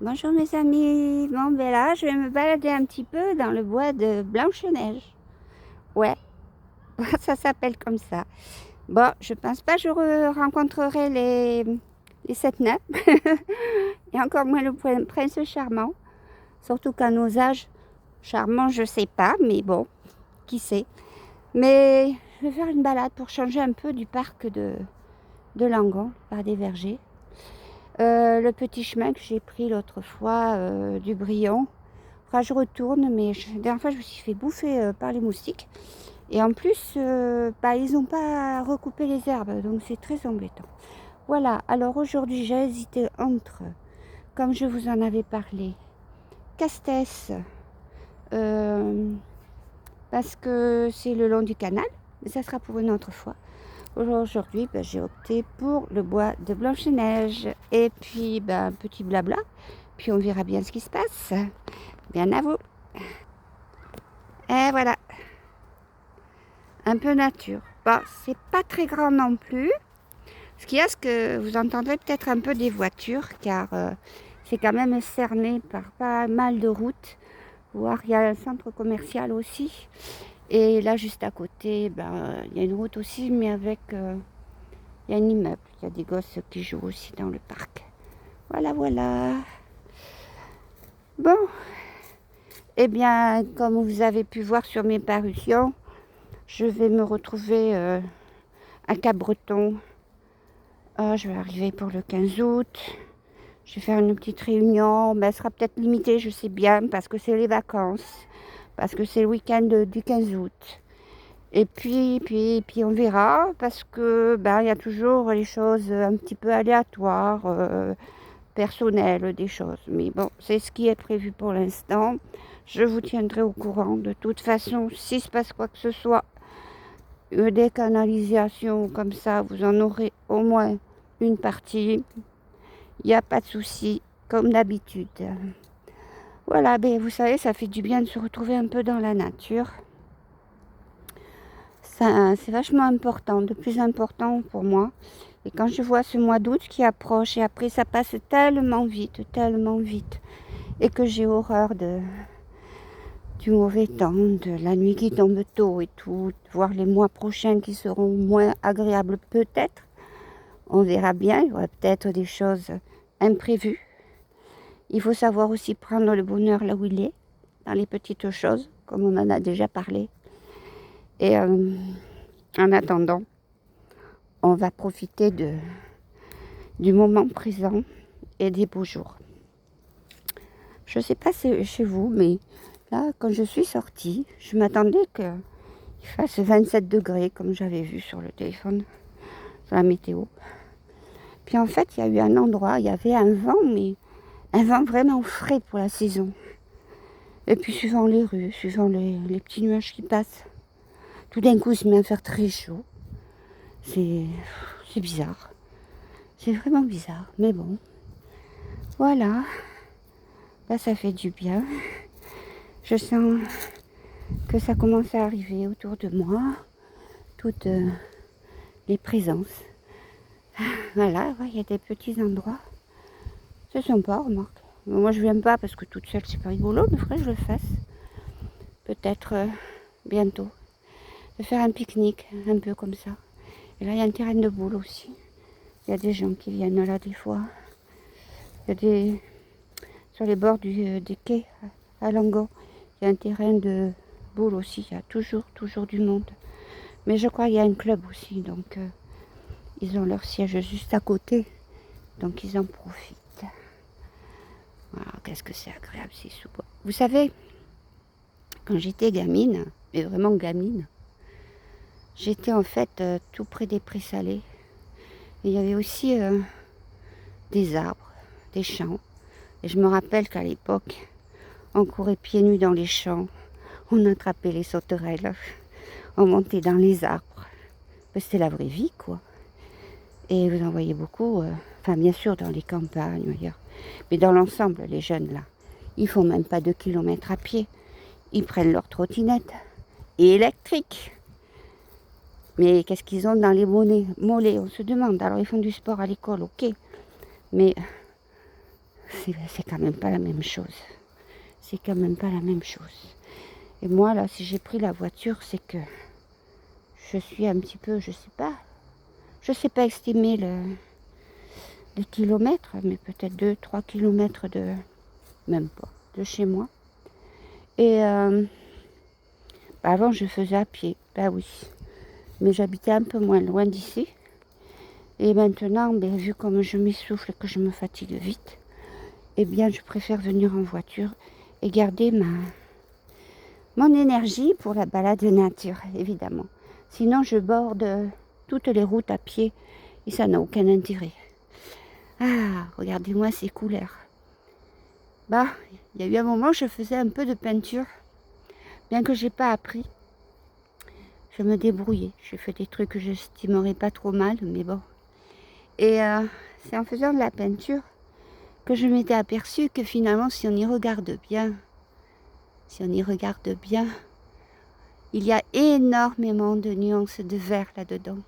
Bonjour mes amis, bon ben là je vais me balader un petit peu dans le bois de Blanche-Neige. Ouais, ça s'appelle comme ça. Bon, je pense pas que je rencontrerai les sept nains et encore moins le prince charmant. Surtout qu'à nos âges, charmant je sais pas, mais bon, qui sait. Mais je vais faire une balade pour changer un peu du parc de Langon, par des vergers. Le petit chemin que j'ai pris l'autre fois du Brion. Enfin, je retourne, mais la dernière fois, je me suis fait bouffer par les moustiques. Et en plus, ils n'ont pas recoupé les herbes, donc c'est très embêtant. Voilà, alors aujourd'hui, j'ai hésité entre, comme je vous en avais parlé, Castès, euh, parce que c'est le long du canal, mais ça sera pour une autre fois. Aujourd'hui, j'ai opté pour le bois de Blanche-Neige. Et puis, petit blabla, puis on verra bien ce qui se passe. Bien à vous. Et voilà, un peu nature. Bon, c'est pas très grand non plus. Ce qu'il y a, c'est que vous entendrez peut-être un peu des voitures, car c'est quand même cerné par pas mal de routes. Voire il y a un centre commercial aussi. Et là, juste à côté, il y a une route aussi, mais avec... il y a un immeuble. Il y a des gosses qui jouent aussi dans le parc. Voilà, voilà. Bon, eh bien, comme vous avez pu voir sur mes parutions, je vais me retrouver à Cap-Breton. Je vais arriver pour le 15 août. Je vais faire une petite réunion. Elle sera peut-être limitée, je sais bien, parce que c'est les vacances. Parce que c'est le week-end du 15 août. Et puis on verra, parce que il y a toujours les choses un petit peu aléatoires, personnelles, des choses. Mais bon, c'est ce qui est prévu pour l'instant. Je vous tiendrai au courant. De toute façon, s'il se passe quoi que ce soit, des canalisations comme ça, vous en aurez au moins une partie. Il n'y a pas de souci, comme d'habitude. Voilà, vous savez, ça fait du bien de se retrouver un peu dans la nature. Ça, c'est vachement important, de plus important pour moi. Et quand je vois ce mois d'août qui approche, et après ça passe tellement vite, et que j'ai horreur du mauvais temps, de la nuit qui tombe tôt et tout, voir les mois prochains qui seront moins agréables peut-être. On verra bien, il y aura peut-être des choses imprévues. Il faut savoir aussi prendre le bonheur là où il est, dans les petites choses, comme on en a déjà parlé. Et en attendant, on va profiter du moment présent et des beaux jours. Je ne sais pas chez vous, mais là, quand je suis sortie, je m'attendais qu'il fasse 27 degrés, comme j'avais vu sur le téléphone, sur la météo. Puis en fait, il y a eu un endroit, il y avait un vent, mais un vent vraiment frais pour la saison. Et puis suivant les rues, suivant les petits nuages qui passent, tout d'un coup, il se met à faire très chaud. C'est bizarre. C'est vraiment bizarre, mais bon. Voilà. Là, ça fait du bien. Je sens que ça commence à arriver autour de moi. Toutes les présences. Voilà, il y a des petits endroits. C'est sympa, remarque. Moi, je viens pas parce que toute seule, c'est pas rigolo, mais il faudrait que je le fasse. Peut-être bientôt. De faire un pique-nique, un peu comme ça. Et là, il y a un terrain de boule aussi. Il y a des gens qui viennent là des fois. Il y a des... Sur les bords des quais à Langon, il y a un terrain de boule aussi. Il y a toujours du monde. Mais je crois qu'il y a un club aussi, donc ils ont leur siège juste à côté. Donc ils en profitent. Voilà, qu'est-ce que c'est agréable ces sous-bois. Vous savez, quand j'étais gamine, mais vraiment gamine, j'étais en fait tout près des prés salés. Et il y avait aussi des arbres, des champs. Et je me rappelle qu'à l'époque, on courait pieds nus dans les champs, on attrapait les sauterelles, on montait dans les arbres. C'était la vraie vie, quoi. Et vous en voyez beaucoup, enfin bien sûr dans les campagnes, ailleurs. Mais dans l'ensemble, les jeunes là, ils font même pas 2 kilomètres à pied. Ils prennent leur trottinette électrique. Mais qu'est-ce qu'ils ont dans les mollets, on se demande. Alors ils font du sport à l'école, ok. Mais c'est quand même pas la même chose. C'est quand même pas la même chose. Et moi, là, si j'ai pris la voiture, c'est que je suis un petit peu, je sais pas estimer les kilomètres, mais peut-être 2-3 kilomètres même pas, de chez moi. Et avant, je faisais à pied, bah oui. Mais j'habitais un peu moins loin d'ici. Et maintenant, vu comme je m'essouffle et que je me fatigue vite, eh bien, je préfère venir en voiture et garder mon énergie pour la balade de nature, évidemment. Sinon, je borde toutes les routes à pied et ça n'a aucun intérêt. Ah, regardez-moi ces couleurs. Bah, il y a eu un moment où je faisais un peu de peinture. Bien que je n'ai pas appris, je me débrouillais. J'ai fait des trucs que je n'estimerais pas trop mal, mais bon. Et c'est en faisant de la peinture que je m'étais aperçue que finalement, si on y regarde bien, il y a énormément de nuances de vert là-dedans.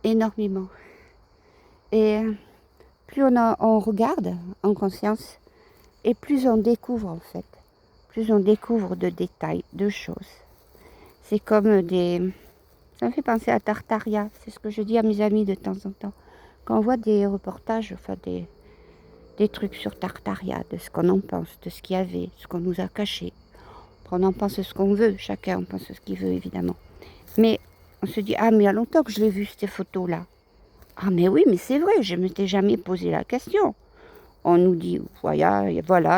Énormément. Et plus on regarde en conscience, et plus on découvre en fait. Plus on découvre de détails, de choses. C'est comme ça me fait penser à Tartaria. C'est ce que je dis à mes amis de temps en temps. Quand on voit des reportages, enfin des trucs sur Tartaria, de ce qu'on en pense, de ce qu'il y avait, ce qu'on nous a caché. On en pense ce qu'on veut, chacun en pense ce qu'il veut évidemment. Mais on se dit, ah mais il y a longtemps que je l'ai vu ces photos-là. Ah mais oui, mais c'est vrai, je ne m'étais jamais posé la question. On nous dit, voilà,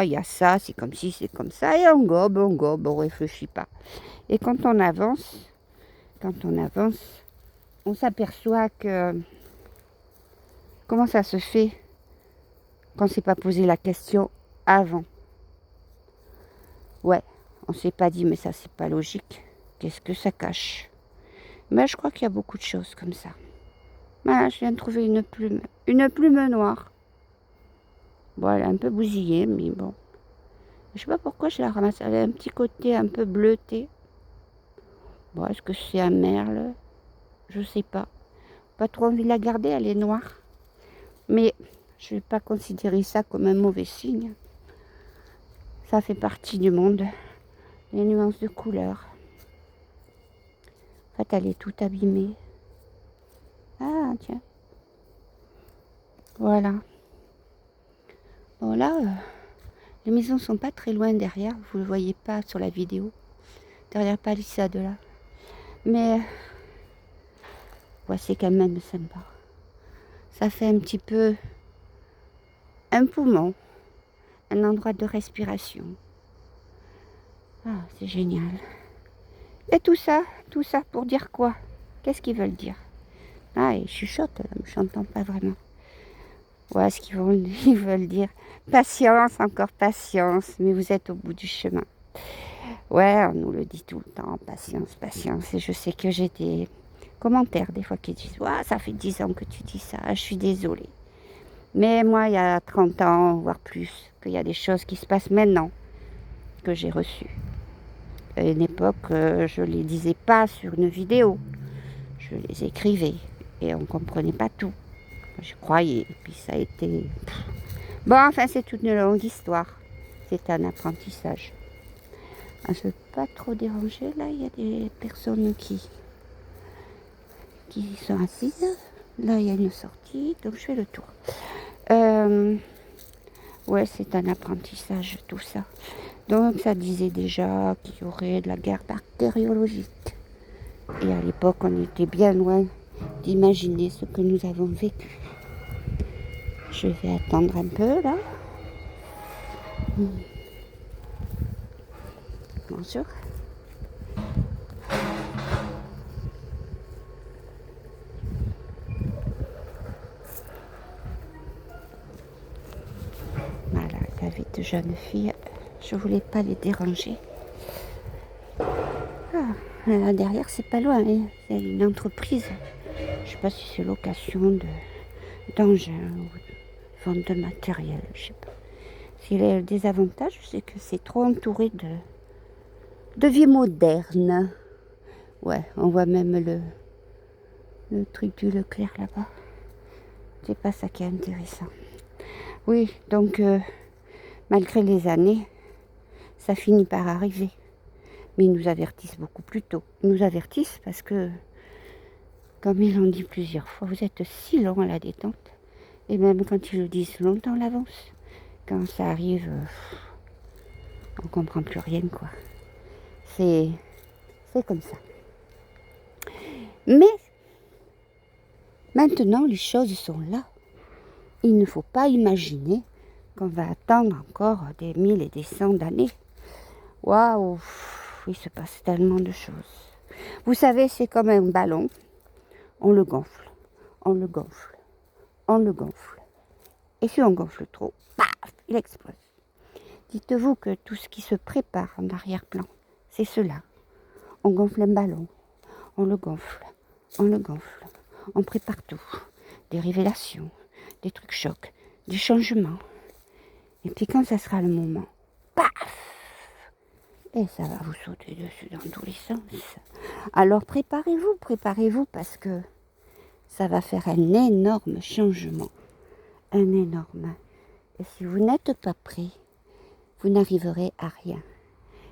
il y a ça, c'est comme ci, c'est comme ça, et on gobe, on réfléchit pas. Et quand on avance, on s'aperçoit que comment ça se fait qu'on ne s'est pas posé la question avant. Ouais, on ne s'est pas dit, mais ça c'est pas logique. Qu'est-ce que ça cache? Mais je crois qu'il y a beaucoup de choses comme ça. Voilà, je viens de trouver une plume noire. Bon, elle est un peu bousillée, mais bon. Je sais pas pourquoi je la ramasse. Elle a un petit côté un peu bleuté. Bon, est-ce que c'est un merle? Je sais pas. Pas trop envie de la garder, elle est noire. Mais je ne vais pas considérer ça comme un mauvais signe. Ça fait partie du monde. Les nuances de couleurs. En fait, elle est toute abîmée. Ah, tiens. Voilà. Bon, là, les maisons sont pas très loin derrière. Vous ne le voyez pas sur la vidéo. Derrière palissade, là. Mais, ouais, c'est quand même sympa. Ça fait un petit peu un poumon. Un endroit de respiration. Ah, c'est génial. Et tout ça pour dire quoi? Qu'est-ce qu'ils veulent dire? Ah, ils chuchotent, là, mais je n'entends pas vraiment. Ouais, ils veulent dire patience, encore patience, mais vous êtes au bout du chemin. Ouais, on nous le dit tout le temps, patience, patience. Et je sais que j'ai des commentaires des fois qui disent ouais, ça fait 10 ans que tu dis ça, je suis désolée. Mais moi, il y a 30 ans, voire plus, qu'il y a des choses qui se passent maintenant que j'ai reçues. À une époque, je ne les disais pas sur une vidéo. Je les écrivais et on ne comprenait pas tout. Je croyais, et puis ça a été... Bon, enfin, c'est toute une longue histoire. C'est un apprentissage. Je ne veux pas trop déranger. Là, il y a des personnes qui sont assises. Là, il y a une sortie, donc je fais le tour. Ouais, c'est un apprentissage, tout ça. Donc, ça disait déjà qu'il y aurait de la guerre bactériologique. Et à l'époque, on était bien loin d'imaginer ce que nous avons vécu. Je vais attendre un peu, là. Bonjour. Voilà, il y avait deux jeunes filles. Je voulais pas les déranger. Ah, là derrière, c'est pas loin. Hein. Il y a une entreprise. Je sais pas si c'est location d'engins ou vente de matériel. Je sais pas. Si le désavantage, c'est que c'est trop entouré de vie moderne. Ouais, on voit même le truc du Leclerc là-bas. C'est pas ça qui est intéressant. Oui, donc malgré les années, ça finit par arriver. Mais ils nous avertissent beaucoup plus tôt. Ils nous avertissent parce que, comme ils l'ont dit plusieurs fois, vous êtes si long à la détente. Et même quand ils le disent longtemps à l'avance, quand ça arrive, on comprend plus rien, quoi. C'est comme ça. Mais maintenant, les choses sont là. Il ne faut pas imaginer qu'on va attendre encore des 1000 et des 100 d'années. Waouh, il se passe tellement de choses. Vous savez, c'est comme un ballon. On le gonfle, on le gonfle, on le gonfle. Et si on gonfle trop, paf, il explose. Dites-vous que tout ce qui se prépare en arrière-plan, c'est cela. On gonfle un ballon, on le gonfle, on le gonfle. On prépare tout. Des révélations, des trucs chocs, des changements. Et puis quand ça sera le moment, paf! Et ça va vous sauter dessus dans tous les sens. Alors préparez-vous parce que ça va faire un énorme changement. Un énorme. Et si vous n'êtes pas prêt, vous n'arriverez à rien.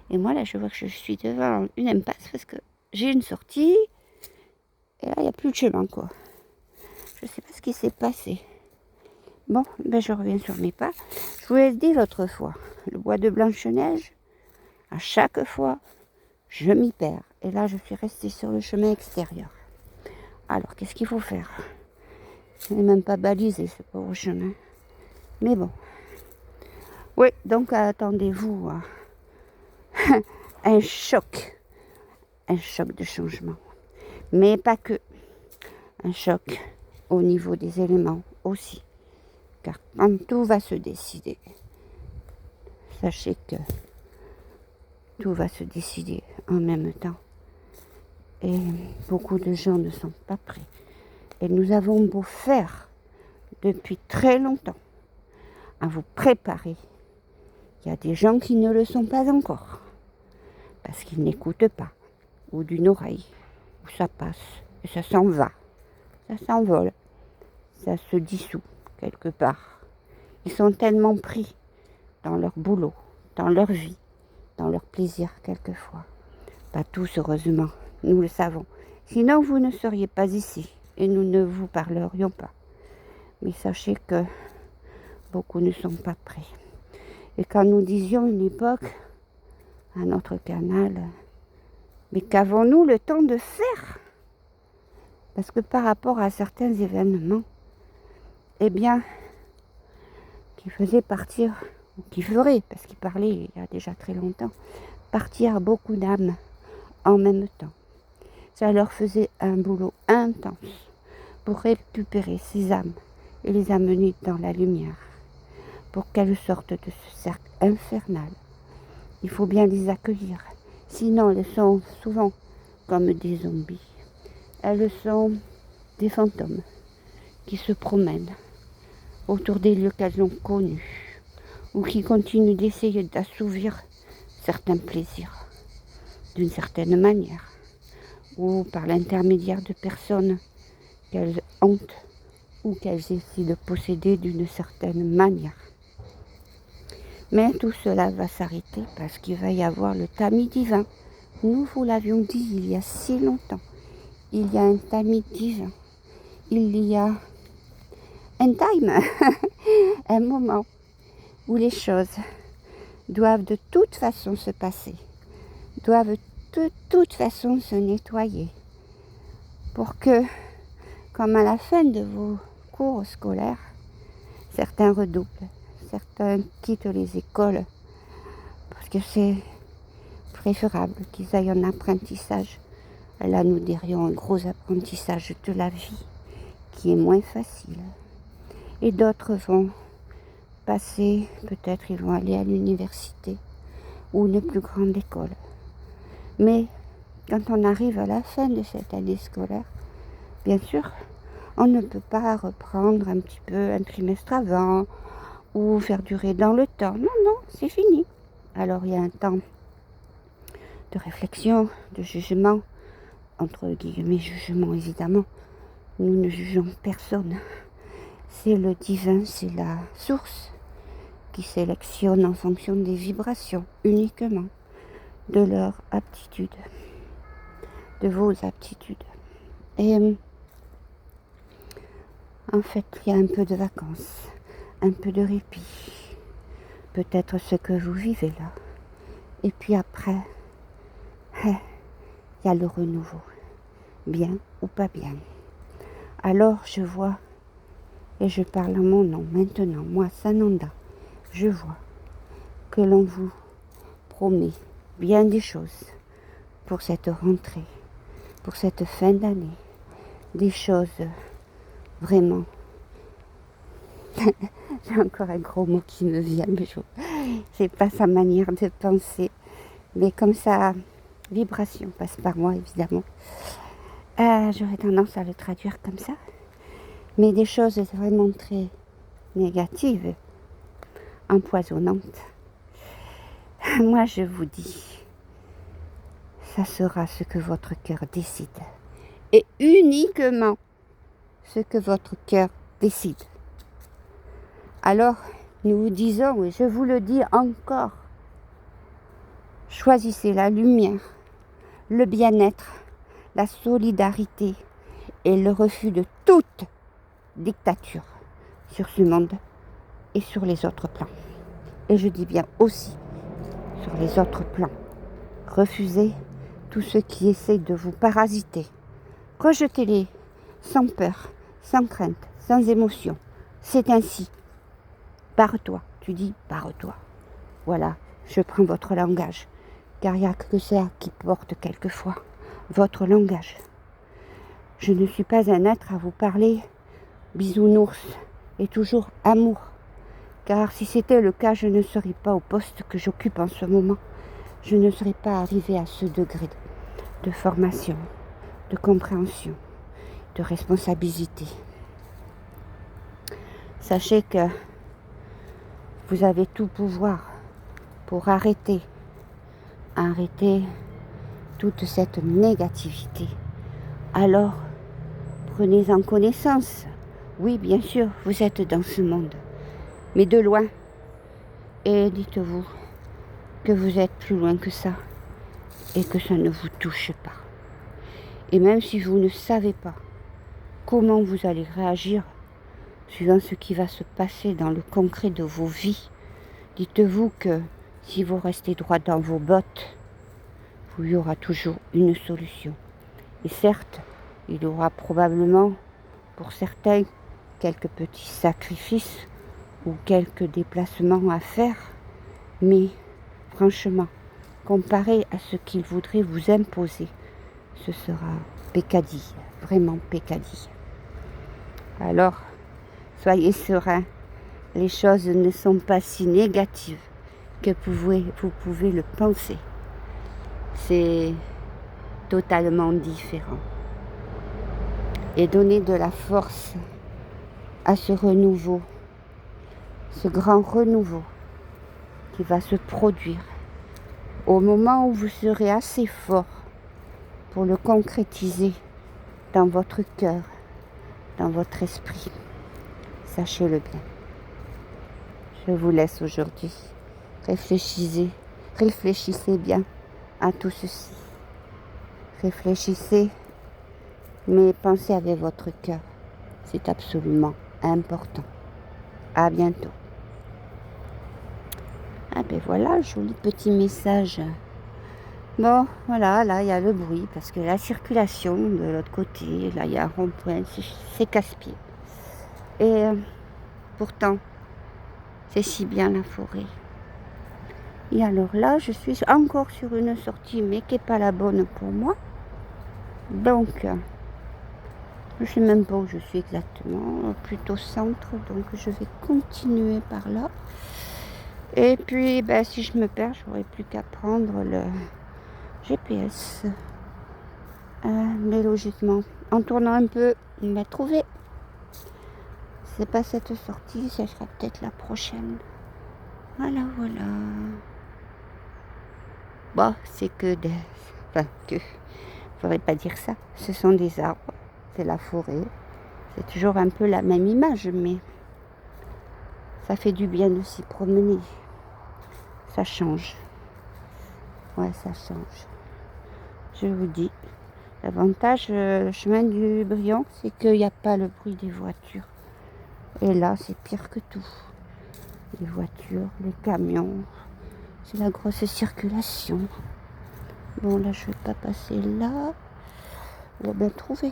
Et moi là, je vois que je suis devant une impasse parce que j'ai une sortie. Et là, il n'y a plus de chemin, quoi. Je ne sais pas ce qui s'est passé. Bon, ben je reviens sur mes pas. Je vous l'ai dit l'autre fois, le bois de Blanche-Neige, à chaque fois, je m'y perds. Et là, je suis restée sur le chemin extérieur. Alors, qu'est-ce qu'il faut faire? Je n'ai même pas balisé ce pauvre chemin. Mais bon. Oui, donc attendez-vous à un choc de changement. Mais pas que. Un choc au niveau des éléments aussi. Car quand tout va se décider, sachez que tout va se décider en même temps. Et beaucoup de gens ne sont pas prêts. Et nous avons beau faire depuis très longtemps à vous préparer. Il y a des gens qui ne le sont pas encore. Parce qu'ils n'écoutent pas. Ou d'une oreille. Où ça passe. Et ça s'en va. Ça s'envole. Ça se dissout quelque part. Ils sont tellement pris dans leur boulot, dans leur vie, dans leur plaisir quelquefois. Pas tous, heureusement, nous le savons. Sinon, vous ne seriez pas ici et nous ne vous parlerions pas. Mais sachez que beaucoup ne sont pas prêts. Et quand nous disions une époque à notre canal, mais qu'avons-nous le temps de faire? Parce que par rapport à certains événements, eh bien, qui faisaient partir, ou qui feraient, parce qu'il parlait il y a déjà très longtemps, partir beaucoup d'âmes en même temps. Ça leur faisait un boulot intense pour récupérer ces âmes et les amener dans la lumière, pour qu'elles sortent de ce cercle infernal. Il faut bien les accueillir, sinon elles sont souvent comme des zombies. Elles sont des fantômes qui se promènent autour des lieux qu'elles ont connus ou qui continuent d'essayer d'assouvir certains plaisirs d'une certaine manière ou par l'intermédiaire de personnes qu'elles hantent ou qu'elles essaient de posséder d'une certaine manière. Mais tout cela va s'arrêter parce qu'il va y avoir le tamis divin. Nous vous l'avions dit il y a si longtemps. Il y a un tamis divin. Il y a un time, un moment où les choses doivent de toute façon se passer, doivent de toute façon se nettoyer pour que, comme à la fin de vos cours scolaires, certains redoublent, certains quittent les écoles parce que c'est préférable qu'ils aillent en apprentissage. Là, nous dirions un gros apprentissage de la vie qui est moins facile. Et d'autres vont passer, peut-être ils vont aller à l'université ou une plus grande école. Mais quand on arrive à la fin de cette année scolaire, bien sûr, on ne peut pas reprendre un petit peu un trimestre avant ou faire durer dans le temps. Non, non, c'est fini. Alors il y a un temps de réflexion, de jugement, entre guillemets jugement évidemment. Nous ne jugeons personne. C'est le divin, c'est la source qui sélectionne en fonction des vibrations uniquement, de leur aptitude, de vos aptitudes. Et en fait, il y a un peu de vacances, un peu de répit, peut-être ce que vous vivez là. Et puis après, il y a le renouveau, bien ou pas bien. Alors je vois, et je parle en mon nom maintenant, moi Sananda, je vois que l'on vous promet bien des choses pour cette rentrée, pour cette fin d'année, des choses vraiment. J'ai encore un gros mot qui me vient, mais c'est pas sa manière de penser, mais comme sa vibration passe par moi évidemment. J'aurais tendance à le traduire comme ça, mais des choses vraiment très négatives, empoisonnantes. Moi je vous dis, ça sera ce que votre cœur décide, et uniquement ce que votre cœur décide. Alors, nous vous disons, et je vous le dis encore, choisissez la lumière, le bien-être, la solidarité et le refus de toute dictature sur ce monde et sur les autres plans. Et je dis bien aussi sur les autres plans. Refusez tout ce qui essaie de vous parasiter. Rejetez-les sans peur, sans crainte, sans émotion. C'est ainsi. Barre-toi, tu dis barre-toi. Voilà, je prends votre langage, car il n'y a que ça qui porte quelquefois, votre langage. Je ne suis pas un être à vous parler bisounours et toujours amour, car si c'était le cas, je ne serais pas au poste que j'occupe en ce moment. Je ne serais pas arrivée à ce degré de formation, de compréhension, de responsabilité. Sachez que vous avez tout pouvoir pour arrêter toute cette négativité. Alors, prenez-en connaissance. Oui, bien sûr, vous êtes dans ce monde, mais de loin. Et dites-vous que vous êtes plus loin que ça et que ça ne vous touche pas. Et même si vous ne savez pas comment vous allez réagir suivant ce qui va se passer dans le concret de vos vies, dites-vous que si vous restez droit dans vos bottes, il y aura toujours une solution. Et certes, il y aura probablement, pour certains, quelques petits sacrifices ou quelques déplacements à faire, mais franchement, comparé à ce qu'ils voudraient vous imposer, ce sera peccadille, vraiment peccadille. Alors, soyez sereins, les choses ne sont pas si négatives que vous pouvez le penser. C'est totalement différent. Et donner de la force à ce renouveau, ce grand renouveau qui va se produire au moment où vous serez assez fort pour le concrétiser dans votre cœur, dans votre esprit. Sachez-le bien. Je vous laisse aujourd'hui. Réfléchissez bien à tout ceci. Réfléchissez, mais pensez avec votre cœur. C'est absolument important. À bientôt. Ah ben voilà, joli petit message. Bon, voilà, là il y a le bruit parce que la circulation de l'autre côté, là il y a un rond-point, c'est casse-pied. Et pourtant, c'est si bien la forêt. Et alors là, je suis encore sur une sortie, mais qui n'est pas la bonne pour moi. Donc, je ne sais même pas où je suis exactement, plutôt centre, donc je vais continuer par là. Et puis, ben, si je me perds, j'aurai plus qu'à prendre le GPS. Mais logiquement, en tournant un peu, on va trouver. C'est pas cette sortie, ça sera peut-être la prochaine. Voilà, voilà. Bon, c'est que des... Enfin, que... Je ne pourrais pas dire ça. Ce sont des arbres, c'est la forêt. C'est toujours un peu la même image, mais ça fait du bien de s'y promener. Ça change. Ouais, ça change. Je vous dis. L'avantage, le chemin du Brion, c'est qu'il n'y a pas le bruit des voitures. Et là, c'est pire que tout. Les voitures, les camions, c'est la grosse circulation. Bon, là, je ne vais pas passer là. On va bien trouver.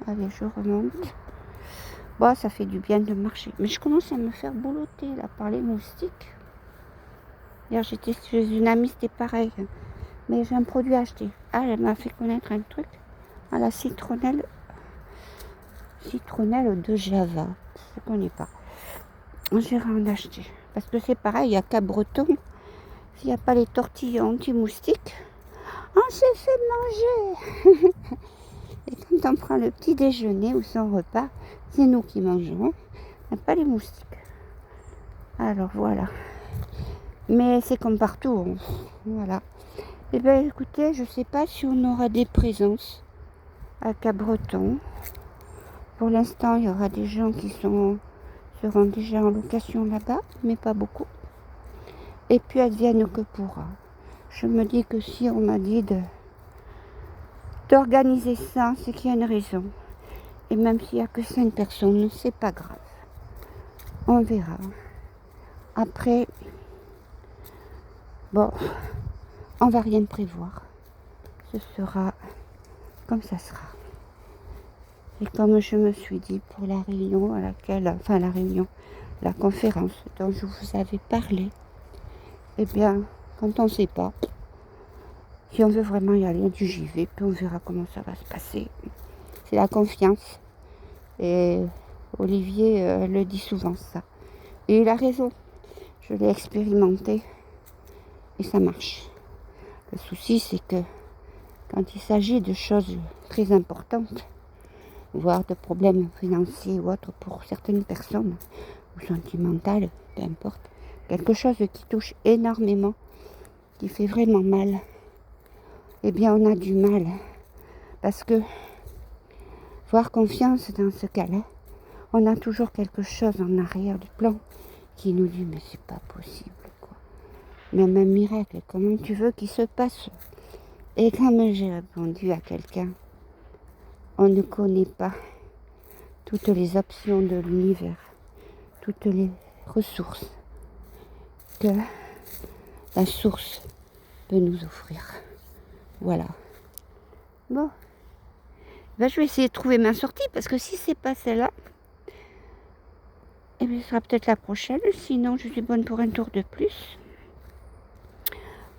Allez, je remonte. Bon, ça fait du bien de marcher. Mais je commence à me faire boulotter, là, par les moustiques. Hier, j'étais chez une amie, c'était pareil. Mais j'ai un produit à acheter. Ah, elle m'a fait connaître un truc. À la citronnelle de Java. Je ne connais pas. J'irai en acheter. Parce que c'est pareil, il n'y a qu'à Breton. S'il n'y a pas les tortillas anti-moustiques, on s'est fait manger. Et quand on prend le petit déjeuner ou son repas, c'est nous qui mangeons, pas les moustiques. Alors voilà. Mais c'est comme partout. Voilà. Eh bien écoutez, je ne sais pas si on aura des présences à Cabreton. Pour l'instant, il y aura des gens qui seront déjà en location là-bas, mais pas beaucoup. Et puis advienne que pourra. Je me dis que si on m'a dit d'organiser ça, c'est qu'il y a une raison. Et même s'il n'y a que 5 personnes, c'est pas grave. On verra. Après, bon, on va rien prévoir. Ce sera comme ça sera. Et comme je me suis dit pour la réunion la conférence dont je vous avais parlé, eh bien, quand on ne sait pas, si on veut vraiment y aller, j'y vais, puis on verra comment ça va se passer. C'est la confiance. Et Olivier le dit souvent ça. Et il a raison. Je l'ai expérimenté et ça marche. Le souci, c'est que quand il s'agit de choses très importantes, voire de problèmes financiers ou autres pour certaines personnes, ou sentimentales, peu importe, quelque chose qui touche énormément, qui fait vraiment mal, eh bien on a du mal. Parce que, voir confiance dans ce cas-là, on a toujours quelque chose en arrière du plan qui nous dit mais c'est pas possible quoi. Même un miracle, comment tu veux qu'il se passe? Et comme j'ai répondu à quelqu'un, on ne connaît pas toutes les options de l'univers, toutes les ressources que la source peut nous offrir. Voilà. Bon. Ben, je vais essayer de trouver ma sortie parce que si c'est pas celle-là, eh bien, ce sera peut-être la prochaine. Sinon, je suis bonne pour un tour de plus.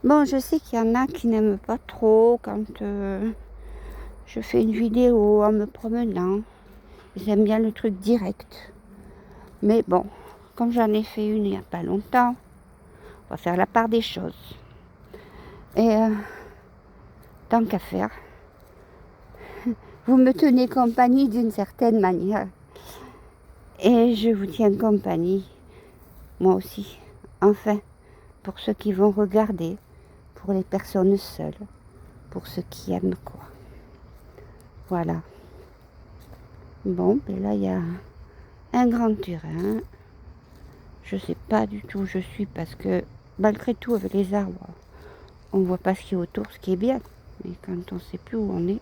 Bon, je sais qu'il y en a qui n'aiment pas trop quand je fais une vidéo en me promenant. Ils aiment bien le truc direct. Mais bon, comme j'en ai fait une il n'y a pas longtemps, on va faire la part des choses. Et tant qu'à faire, vous me tenez compagnie d'une certaine manière. Et je vous tiens compagnie, moi aussi. Enfin, pour ceux qui vont regarder, pour les personnes seules, pour ceux qui aiment quoi. Voilà. Bon, ben là, il y a un grand terrain. Je sais pas du tout où je suis parce que, malgré tout, avec les arbres, on voit pas ce qui est autour, ce qui est bien. Mais quand on sait plus où on est,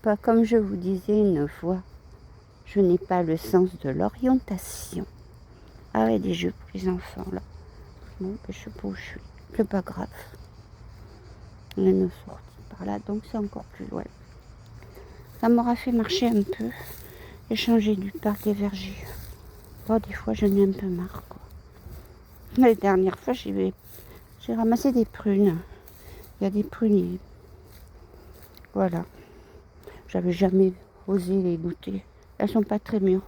pas comme je vous disais une fois, je n'ai pas le sens de l'orientation. Ah ouais, des jeux pour les enfants, là. Bon, ben, je sais pas où je suis. C'est pas grave. On est sorti par là, donc c'est encore plus loin. Ça m'aura fait marcher un peu et changer du parc des vergers. Bon, des fois, j'en ai un peu marre, quoi. La dernière fois, j'ai ramassé des prunes. Il y a des pruniers. Voilà. J'avais jamais osé les goûter. Elles sont pas très mûres.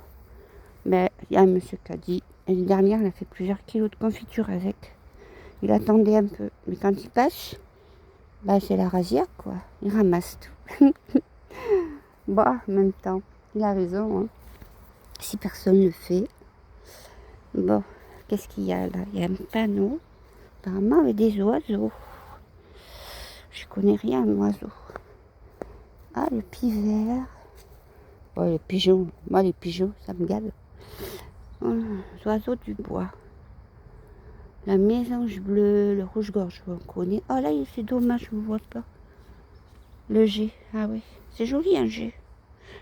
Mais il y a un monsieur qui a dit, l'année dernière, il a fait plusieurs kilos de confiture avec. Il attendait un peu. Mais quand il passe, bah, c'est la razzia, quoi. Il ramasse tout. Bah, en même temps, il a raison. Hein. Si personne ne le fait. Bon, qu'est-ce qu'il y a là? Il y a un panneau. Apparemment avec des oiseaux. Je connais rien en oiseaux. Ah, le pivert. Ouais, les pigeons, moi les pigeons, ça me gave. Les oiseaux du bois. La mésange bleue, le rouge-gorge, on connaît. Oh là, c'est dommage, je ne vois pas. Le G, ah oui. C'est joli un G.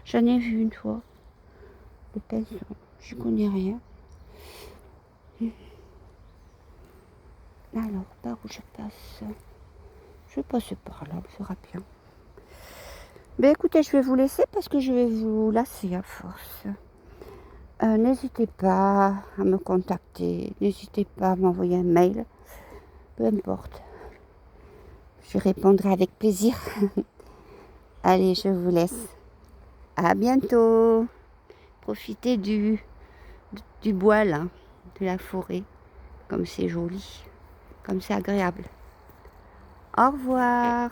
J'en ai vu une fois. Le pinson, je connais rien. Alors, par où je passe? Je vais passer par là, on verra bien. Ben écoutez, je vais vous laisser parce que je vais vous lasser à force. N'hésitez pas à me contacter, n'hésitez pas à m'envoyer un mail, peu importe. Je répondrai avec plaisir. Allez, je vous laisse. À bientôt. Profitez du bois là, de la forêt. Comme c'est joli, comme c'est agréable. Au revoir.